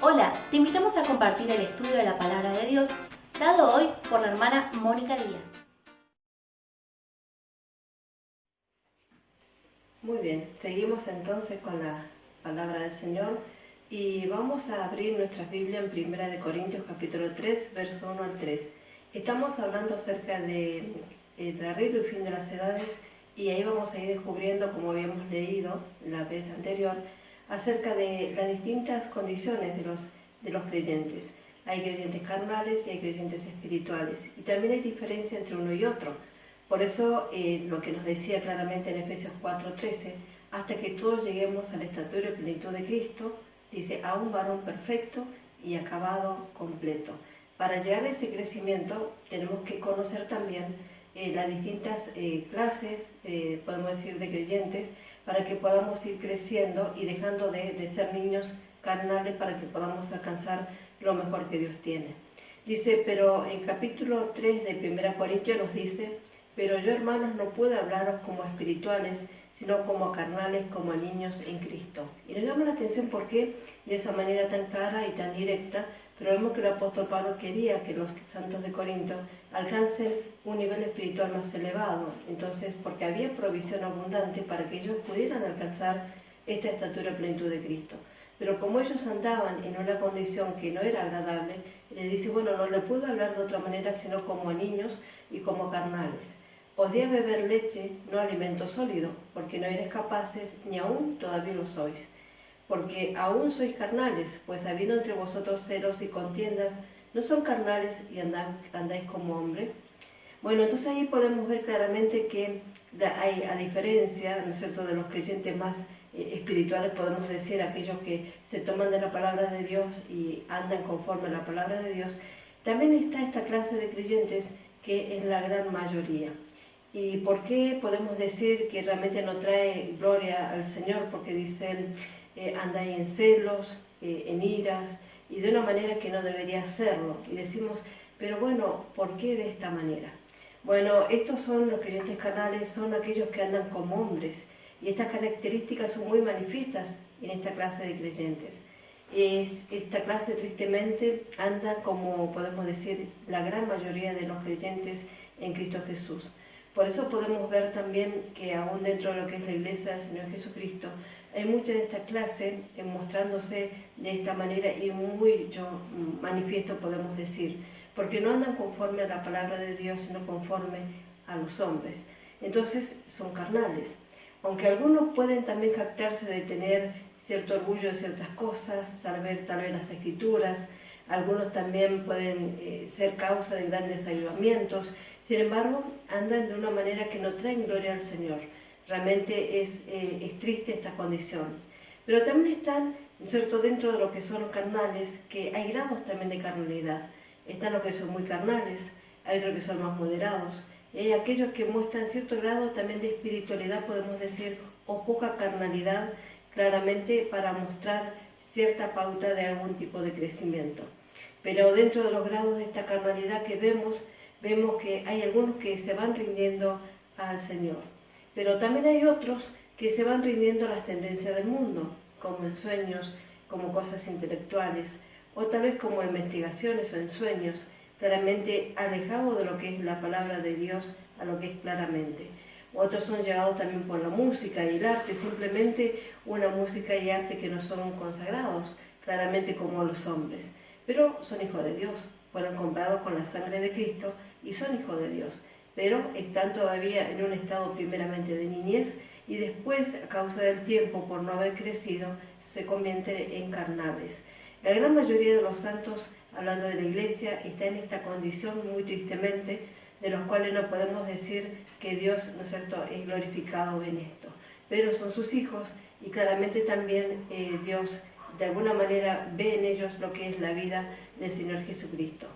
Hola, te invitamos a compartir el estudio de la Palabra de Dios, dado hoy por la hermana Mónica Díaz. Muy bien, seguimos entonces con la Palabra del Señor y vamos a abrir nuestra Biblia en 1 Corintios capítulo 3, verso 1 al 3. Estamos hablando acerca de el arreglo y fin de las edades y ahí vamos a ir descubriendo, como habíamos leído la vez anterior, acerca de las distintas condiciones de los creyentes. Hay creyentes carnales y hay creyentes espirituales y también hay diferencia entre uno y otro. Por eso lo que nos decía claramente en Efesios 4:13, hasta que todos lleguemos a la estatura y plenitud de Cristo, dice, a un varón perfecto y acabado completo. Para llegar a ese crecimiento tenemos que conocer también las distintas clases, podemos decir, de creyentes, para que podamos ir creciendo y dejando de ser niños carnales para que podamos alcanzar lo mejor que Dios tiene. Dice, pero en capítulo 3 de 1 Corintios nos dice, pero yo, hermanos, no puedo hablaros como espirituales, sino como carnales, como niños en Cristo. Y nos llama la atención por qué de esa manera tan clara y tan directa, pero vemos que el apóstol Pablo quería que los santos de Corinto alcancen un nivel espiritual más elevado. Entonces, porque había provisión abundante para que ellos pudieran alcanzar esta estatura y plenitud de Cristo. Pero como ellos andaban en una condición que no era agradable, le dice, bueno, no le puedo hablar de otra manera sino como a niños y como carnales. Podía beber leche, no alimento sólido, porque no eres capaces, ni aún todavía lo sois. Porque aún sois carnales, pues habiendo entre vosotros celos y contiendas, ¿no son carnales y andáis como hombres? Bueno, entonces ahí podemos ver claramente que hay, a diferencia, ¿no es cierto?, de los creyentes más espirituales, podemos decir, aquellos que se toman de la palabra de Dios y andan conforme a la palabra de Dios, también está esta clase de creyentes que es la gran mayoría. ¿Y por qué podemos decir que realmente no trae gloria al Señor? Porque dicen, andáis en celos, en iras, y de una manera que no debería hacerlo. Y decimos, pero bueno, ¿por qué de esta manera? Bueno, estos son los creyentes carnales, son aquellos que andan como hombres, y estas características son muy manifiestas en esta clase de creyentes. Esta clase tristemente anda, como podemos decir, la gran mayoría de los creyentes en Cristo Jesús. Por eso podemos ver también que aún dentro de lo que es la Iglesia del Señor Jesucristo, hay mucha de esta clase mostrándose de esta manera y muy manifiesto, podemos decir, porque no andan conforme a la palabra de Dios, sino conforme a los hombres. Entonces son carnales. Aunque algunos pueden también jactarse de tener cierto orgullo de ciertas cosas, saber tal vez las escrituras, algunos también pueden ser causa de grandes avivamientos. Sin embargo, andan de una manera que no traen gloria al Señor. Realmente es triste esta condición. Pero también están, ¿no es cierto?, dentro de lo que son carnales, que hay grados también de carnalidad. Están los que son muy carnales, hay otros que son más moderados, y hay aquellos que muestran cierto grado también de espiritualidad, podemos decir, o poca carnalidad, claramente para mostrar cierta pauta de algún tipo de crecimiento. Pero dentro de los grados de esta carnalidad que vemos que hay algunos que se van rindiendo al Señor. Pero también hay otros que se van rindiendo a las tendencias del mundo, como en sueños, como cosas intelectuales, o tal vez como investigaciones o en sueños, claramente alejados de lo que es la palabra de Dios, a lo que es claramente. Otros son llevados también por la música y el arte, simplemente una música y arte que no son consagrados, claramente como los hombres. Pero son hijos de Dios, fueron comprados con la sangre de Cristo y son hijos de Dios. Pero están todavía en un estado primeramente de niñez y después, a causa del tiempo, por no haber crecido, se convierten en carnales. La gran mayoría de los santos, hablando de la Iglesia, está en esta condición muy tristemente, de los cuales no podemos decir que Dios, ¿no es cierto?, es glorificado en esto. Pero son sus hijos y claramente también Dios de alguna manera ve en ellos lo que es la vida del Señor Jesucristo.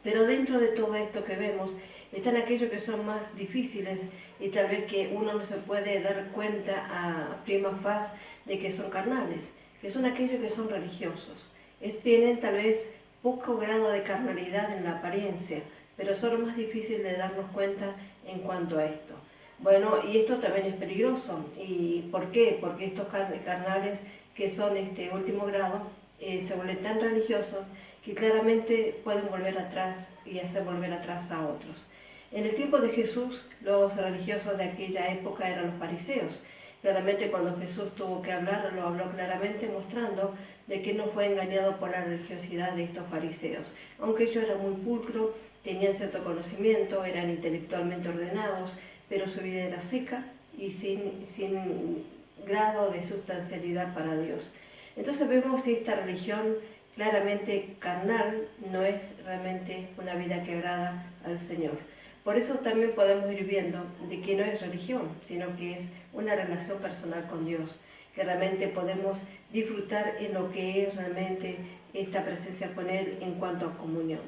Pero dentro de todo esto que vemos, están aquellos que son más difíciles y tal vez que uno no se puede dar cuenta a prima faz de que son carnales, que son aquellos que son religiosos. Ellos tienen tal vez poco grado de carnalidad en la apariencia, pero son lo más difícil de darnos cuenta en cuanto a esto. Bueno, y esto también es peligroso. ¿Y por qué? Porque estos carnales que son este último grado, se vuelven tan religiosos que claramente pueden volver atrás y hacer volver atrás a otros. En el tiempo de Jesús, los religiosos de aquella época eran los fariseos. Claramente cuando Jesús tuvo que hablar, lo habló claramente mostrando de que no fue engañado por la religiosidad de estos fariseos. Aunque ellos eran muy pulcros, tenían cierto conocimiento, eran intelectualmente ordenados, pero su vida era seca y sin grado de sustancialidad para Dios. Entonces vemos que esta religión claramente carnal no es realmente una vida que agrada al Señor. Por eso también podemos ir viendo de que no es religión, sino que es una relación personal con Dios, que realmente podemos disfrutar en lo que es realmente esta presencia con Él en cuanto a comunión.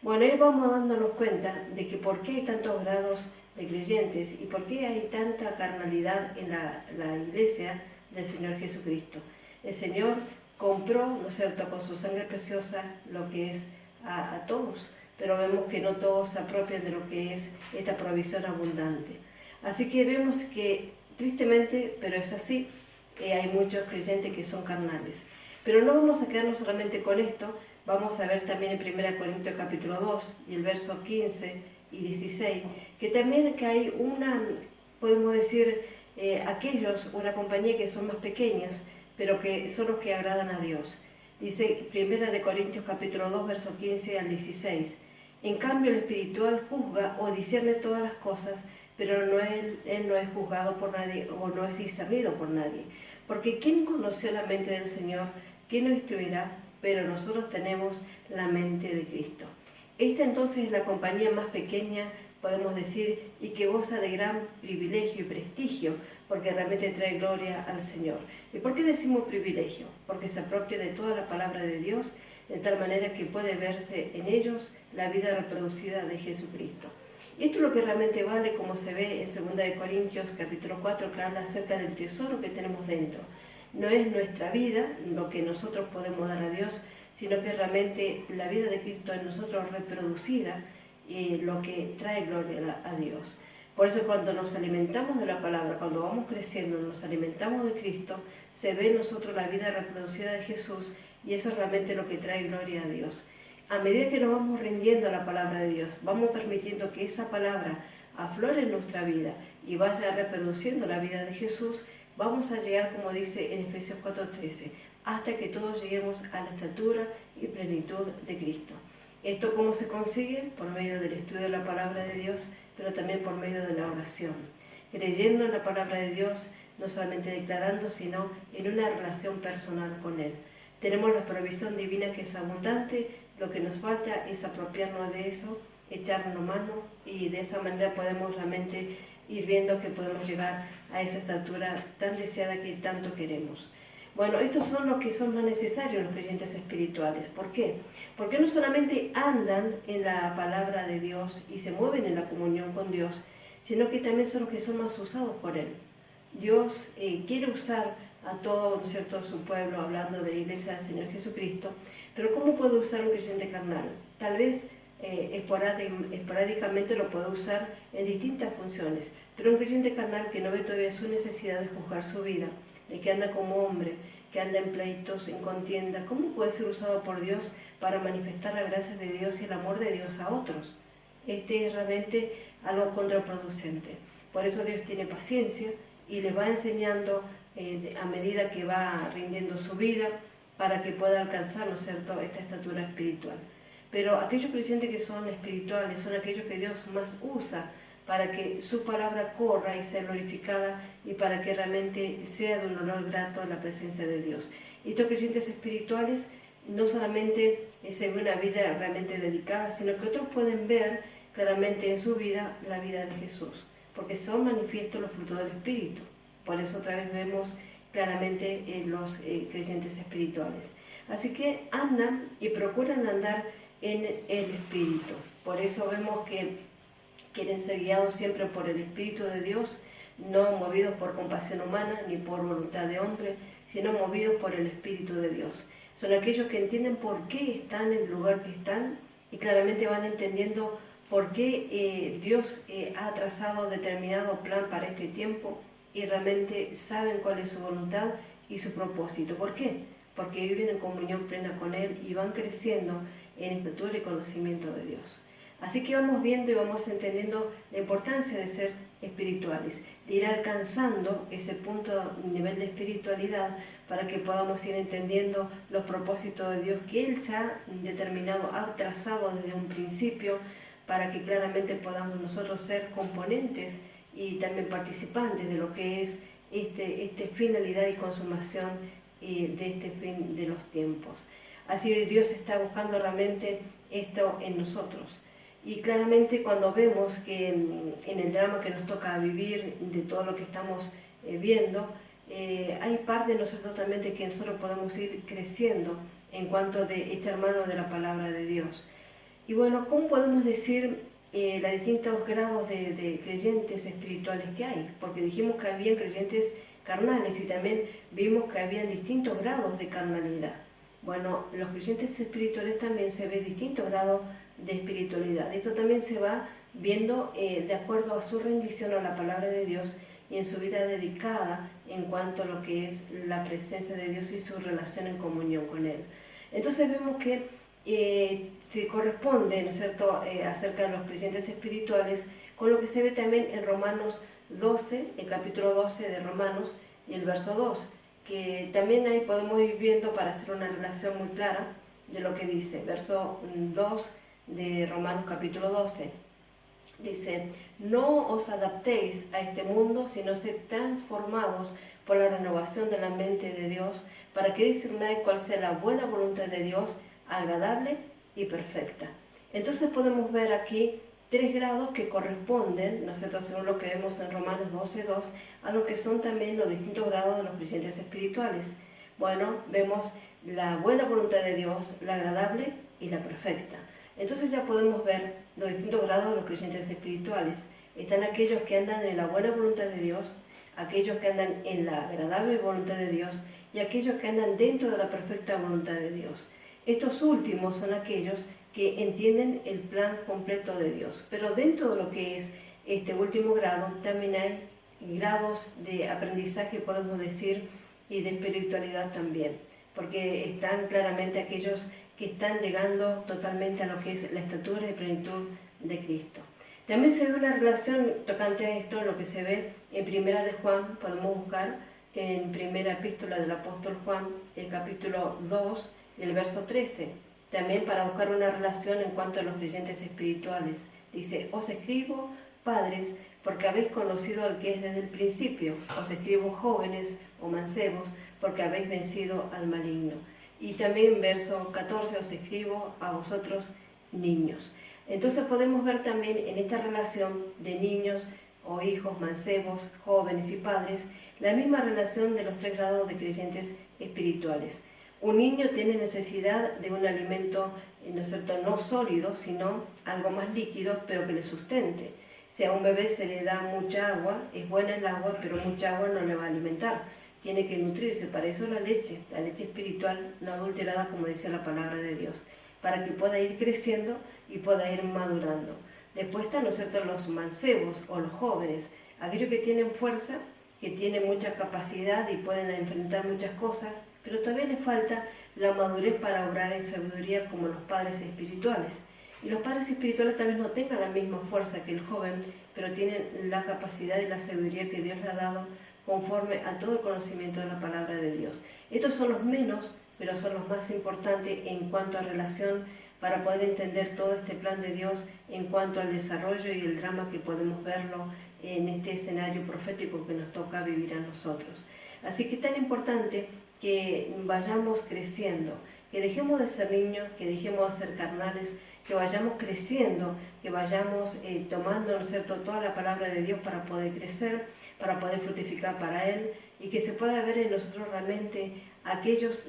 Bueno, ahí vamos dándonos cuenta de que por qué hay tantos grados de creyentes y por qué hay tanta carnalidad en la iglesia del Señor Jesucristo. El Señor compró, ¿no es cierto?, con su sangre preciosa lo que es a todos, pero vemos que no todos se apropian de lo que es esta provisión abundante. Así que vemos que, tristemente, pero es así, hay muchos creyentes que son carnales. Pero no vamos a quedarnos solamente con esto, vamos a ver también en 1 Corintios capítulo 2 y el verso 15 y 16, que también que hay podemos decir, una compañía que son más pequeñas, pero que son los que agradan a Dios. Dice 1 Corintios capítulo 2, verso 15 al 16. En cambio, el espiritual juzga o discierne todas las cosas, pero él no es juzgado por nadie o no es discernido por nadie. Porque ¿quién conoció la mente del Señor? ¿Quién lo instruirá? Pero nosotros tenemos la mente de Cristo. Esta entonces es la compañía más pequeña, podemos decir, y que goza de gran privilegio y prestigio, porque realmente trae gloria al Señor. ¿Y por qué decimos privilegio? Porque se apropia de toda la palabra de Dios, de tal manera que puede verse en ellos la vida reproducida de Jesucristo. Y esto es lo que realmente vale, como se ve en 2 Corintios capítulo 4, que habla acerca del tesoro que tenemos dentro. No es nuestra vida, lo que nosotros podemos dar a Dios, sino que realmente la vida de Cristo en nosotros reproducida, lo que trae gloria a Dios. Por eso cuando nos alimentamos de la palabra, cuando vamos creciendo, nos alimentamos de Cristo, se ve en nosotros la vida reproducida de Jesús, y eso es realmente lo que trae gloria a Dios. A medida que nos vamos rindiendo a la palabra de Dios, vamos permitiendo que esa palabra aflore en nuestra vida y vaya reproduciendo la vida de Jesús, vamos a llegar, como dice en Efesios 4:13, hasta que todos lleguemos a la estatura y plenitud de Cristo. ¿Esto cómo se consigue? Por medio del estudio de la palabra de Dios, pero también por medio de la oración. Creyendo en la palabra de Dios, no solamente declarando, sino en una relación personal con Él. Tenemos la provisión divina que es abundante, lo que nos falta es apropiarnos de eso, echarnos mano, y de esa manera podemos realmente ir viendo que podemos llegar a esa estatura tan deseada que tanto queremos. Bueno, estos son los que son más necesarios los creyentes espirituales. ¿Por qué? Porque no solamente andan en la palabra de Dios y se mueven en la comunión con Dios, sino que también son los que son más usados por Él. Dios quiere usar a todo, ¿no es cierto?, su pueblo, hablando de la iglesia del Señor Jesucristo, pero ¿cómo puede usar un creyente carnal? Tal vez esporádicamente lo puede usar en distintas funciones, pero un creyente carnal que no ve todavía su necesidad de juzgar su vida, de que anda como hombre, que anda en pleitos, en contienda, ¿cómo puede ser usado por Dios para manifestar la gracia de Dios y el amor de Dios a otros? Este es realmente algo contraproducente. Por eso Dios tiene paciencia y le va enseñando a medida que va rindiendo su vida para que pueda alcanzar, ¿no es cierto?, esta estatura espiritual. Pero aquellos creyentes que son espirituales son aquellos que Dios más usa para que su palabra corra y sea glorificada y para que realmente sea de un honor grato en la presencia de Dios. Y estos creyentes espirituales no solamente se ve una vida realmente dedicada, sino que otros pueden ver claramente en su vida la vida de Jesús, porque son manifiestos los frutos del Espíritu. Por eso otra vez vemos claramente los creyentes espirituales. Así que andan y procuran andar en el Espíritu. Por eso vemos que quieren ser guiados siempre por el Espíritu de Dios, no movidos por compasión humana ni por voluntad de hombre, sino movidos por el Espíritu de Dios. Son aquellos que entienden por qué están en el lugar que están y claramente van entendiendo por qué Dios ha trazado determinado plan para este tiempo y realmente saben cuál es su voluntad y su propósito. ¿Por qué? porque viven en comunión plena con Él y van creciendo en estatura y conocimiento de Dios. Así que vamos viendo y vamos entendiendo la importancia de ser espirituales, de ir alcanzando ese punto, nivel de espiritualidad, para que podamos ir entendiendo los propósitos de Dios que Él se ha determinado, ha trazado desde un principio, para que claramente podamos nosotros ser componentes y también participantes de lo que es esta finalidad y consumación de este fin de los tiempos. Así Dios está buscando realmente esto en nosotros. Y claramente cuando vemos que en el drama que nos toca vivir, de todo lo que estamos viendo, hay parte de nosotros también de que nosotros podemos ir creciendo en cuanto de echar mano de la palabra de Dios. Y bueno, ¿cómo podemos decir los distintos grados de creyentes espirituales que hay? Porque dijimos que había creyentes carnales y también vimos que había distintos grados de carnalidad. Bueno, los creyentes espirituales también se ve distintos grados de espiritualidad. Esto también se va viendo de acuerdo a su rendición a la palabra de Dios y en su vida dedicada en cuanto a lo que es la presencia de Dios y su relación en comunión con Él. Entonces vemos que se corresponde, ¿no es cierto?, acerca de los creyentes espirituales con lo que se ve también en Romanos 12, el capítulo 12 de Romanos y el verso 2, que también ahí podemos ir viendo para hacer una relación muy clara de lo que dice. Verso 2 de Romanos capítulo 12 dice: no os adaptéis a este mundo, sino sed transformados por la renovación de la mente de Dios, para que discernáis cuál sea la buena voluntad de Dios, agradable y perfecta. Entonces podemos ver aquí 3 grados que corresponden, ¿no es cierto?, según lo que vemos en Romanos 12:2, a lo que son también los distintos grados de los creyentes espirituales. Bueno, vemos la buena voluntad de Dios, la agradable y la perfecta. Entonces ya podemos ver los distintos grados de los creyentes espirituales. Están aquellos que andan en la buena voluntad de Dios, aquellos que andan en la agradable voluntad de Dios y aquellos que andan dentro de la perfecta voluntad de Dios. Estos últimos son aquellos que entienden el plan completo de Dios. Pero dentro de lo que es este último grado también hay grados de aprendizaje, podemos decir, y de espiritualidad también, porque están claramente aquellos que están llegando totalmente a lo que es la estatura y plenitud de Cristo. También se ve una relación tocante a esto, lo que se ve en Primera de Juan. Podemos buscar en Primera Epístola del Apóstol Juan, el capítulo 2, el verso 13, también para buscar una relación en cuanto a los creyentes espirituales. Dice: os escribo, padres, porque habéis conocido al que es desde el principio. Os escribo, jóvenes o mancebos, porque habéis vencido al maligno. Y también verso 14, os escribo a vosotros, niños. Entonces podemos ver también en esta relación de niños o hijos, mancebos, jóvenes y padres, la misma relación de los 3 grados de creyentes espirituales. Un niño tiene necesidad de un alimento, ¿no es cierto?, no sólido, sino algo más líquido, pero que le sustente. Si a un bebé se le da mucha agua, es buena el agua, pero mucha agua no le va a alimentar. Tiene que nutrirse. Para eso la leche espiritual, no adulterada, como dice la palabra de Dios, para que pueda ir creciendo y pueda ir madurando. Después están, ¿no es cierto?, los mancebos o los jóvenes, aquellos que tienen fuerza, que tienen mucha capacidad y pueden enfrentar muchas cosas, pero todavía les falta la madurez para obrar en sabiduría como los padres espirituales. Y los padres espirituales tal vez no tengan la misma fuerza que el joven, pero tienen la capacidad y la sabiduría que Dios le ha dado conforme a todo el conocimiento de la palabra de Dios. Estos son los menos, pero son los más importantes en cuanto a relación para poder entender todo este plan de Dios en cuanto al desarrollo y el drama que podemos verlo en este escenario profético que nos toca vivir a nosotros. Así que es tan importante que vayamos creciendo, que dejemos de ser niños, que dejemos de ser carnales, que vayamos creciendo, que vayamos tomando, ¿no es cierto?, toda la palabra de Dios para poder crecer, para poder fructificar para Él, y que se pueda ver en nosotros realmente aquellos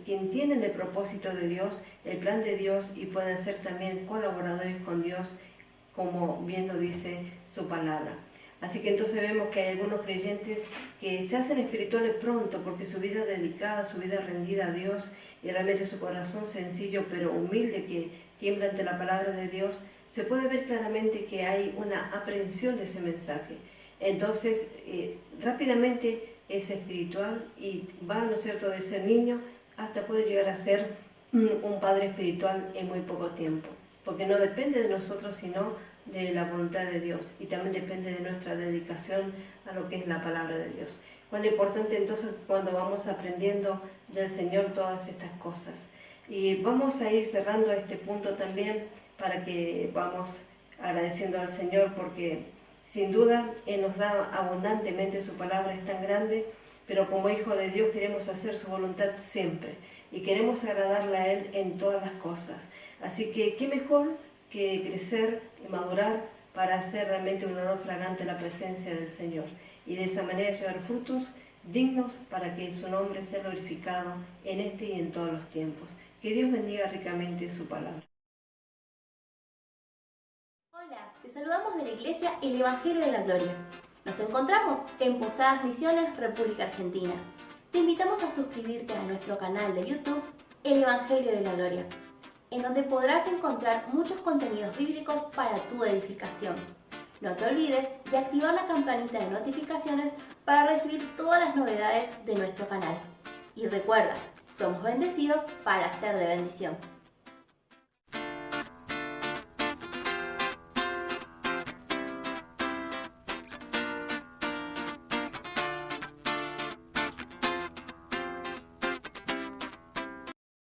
que entienden el propósito de Dios, el plan de Dios, y puedan ser también colaboradores con Dios, como bien lo dice su palabra. Así que entonces vemos que hay algunos creyentes que se hacen espirituales pronto porque su vida dedicada, su vida rendida a Dios y realmente su corazón sencillo pero humilde que tiembla ante la palabra de Dios, se puede ver claramente que hay una aprehensión de ese mensaje. Entonces rápidamente es espiritual y va, ¿no es cierto?, de ser niño hasta puede llegar a ser un padre espiritual en muy poco tiempo, porque no depende de nosotros, sino de la voluntad de Dios, y también depende de nuestra dedicación a lo que es la palabra de Dios. Cuán importante entonces cuando vamos aprendiendo del Señor todas estas cosas. Y vamos a ir cerrando este punto también para que vamos agradeciendo al Señor, porque sin duda Él nos da abundantemente, su palabra es tan grande, pero como hijo de Dios queremos hacer su voluntad siempre y queremos agradarle a Él en todas las cosas. Así que qué mejor que crecer y madurar para hacer realmente un honor fragante a la presencia del Señor y de esa manera llevar frutos dignos para que su nombre sea glorificado en este y en todos los tiempos. Que Dios bendiga ricamente su palabra. Hola, te saludamos de la Iglesia El Evangelio de la Gloria. Nos encontramos en Posadas Misiones, República Argentina. Te invitamos a suscribirte a nuestro canal de YouTube El Evangelio de la Gloria, en donde podrás encontrar muchos contenidos bíblicos para tu edificación. No te olvides de activar la campanita de notificaciones para recibir todas las novedades de nuestro canal. Y recuerda, somos bendecidos para ser de bendición.